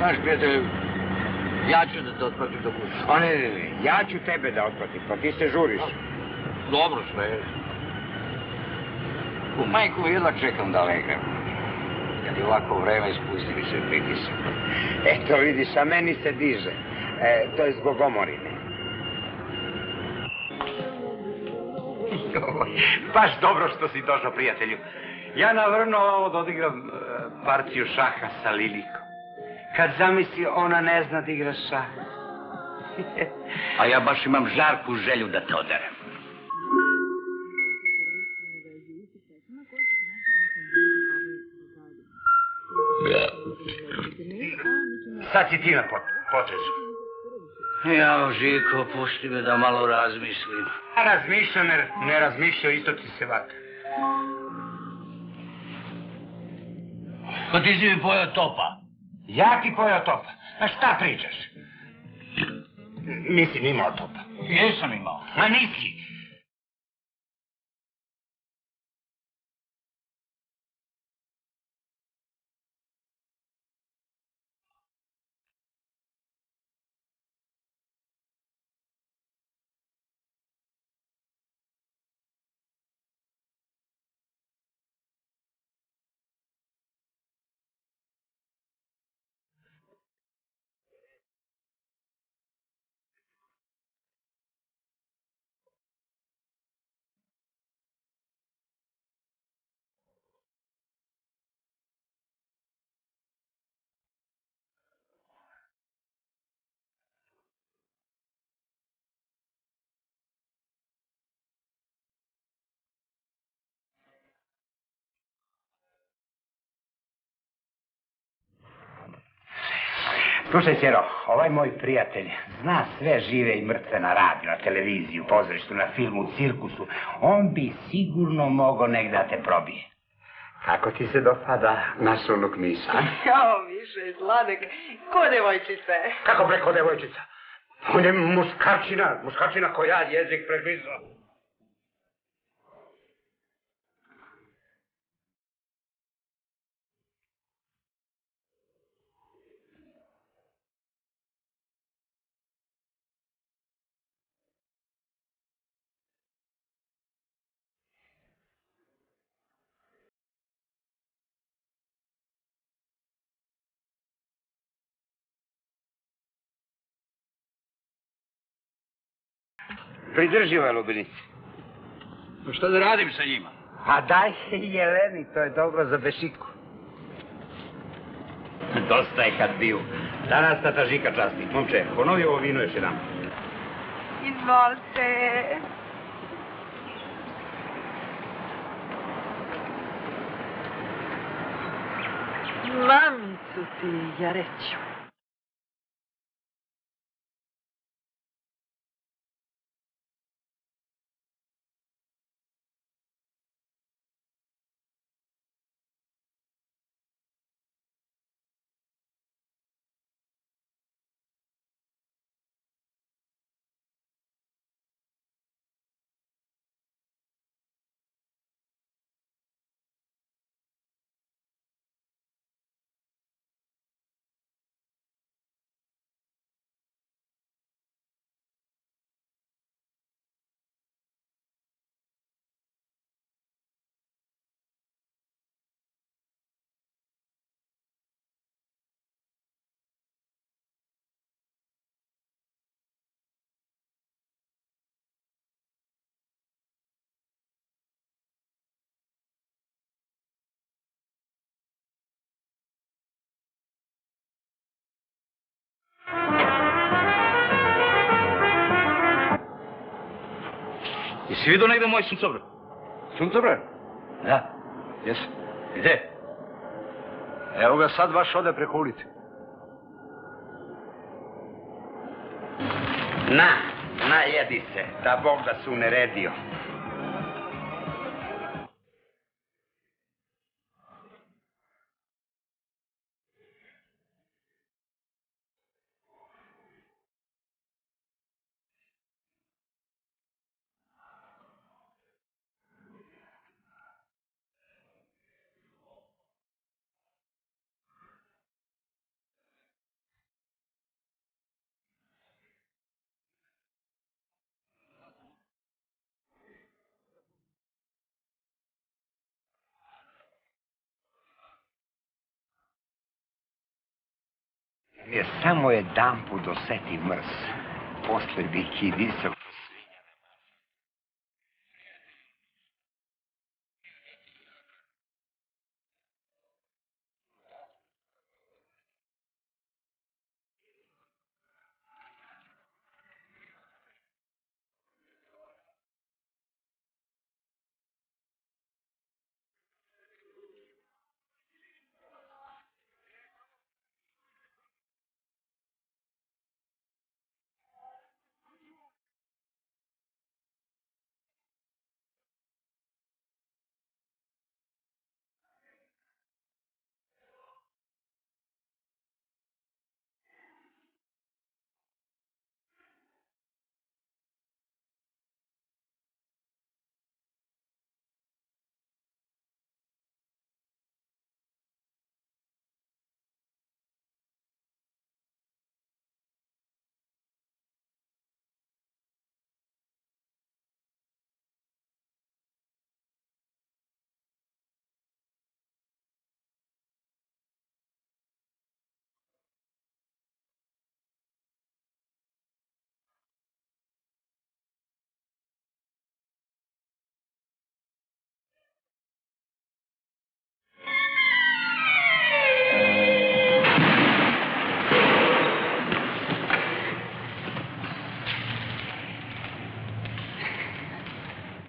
Znaš, prijatelju, ja ću da te otpratim do kuće. A ne, ja ću tebe da otpratim, pa ti se žuriš. Dobro, sve je. U majku jedva čekam da legnem. Kad je ovako vreme, spusti mi se pritisak. Eto, vidiš, a meni se diže. To je zbog omorine. Baš dobro što si došao, prijatelju. Ja navrno ovo da odigram partiju šaha sa Lilikom. Kad zamisli, ona ne zna da igra šah. A ja baš imam žarku želju da te oderem. Sad si ti na potezu. Jao, Žiko, pusti me da malo razmislim. Razmišljam, jer ne razmišljao, isto ti se vata. Pa ti si mi pojao topa. Ja ti pojao topa. A šta pričaš? Nisi mi imao topa. Jesam imao. Ma nisi. Slušaj, Sjero, ovaj moj prijatelj zna sve žive i mrtve na radiju, na televiziju, pozorištu, na filmu, u cirkusu. On bi sigurno mogao negdje da te probije. Kako ti se dopada naš unuk Miša? Jao, Miše, sladek, ko devojčice? Kako preko devojčica? On je muškarčina koja jezik pregrizao. Pridrži ove lubenice. Šta da radim sa njima? A daj Jeleni, to je dobro za bešiku. Dosta je kad biju. Danas tata Žika časti. Momče, ponovi ovo vino još jedan. Izvolite. Mamicu ti, ja reću. Jesi vidio negde moj suncobran? Suncobran? Da. Jesi. Gde? Evo ga sad baš ode preko ulice. Najedi se, da Bog da se uneredio. je samo jedan put doseti mrs. Posle bi kidisao.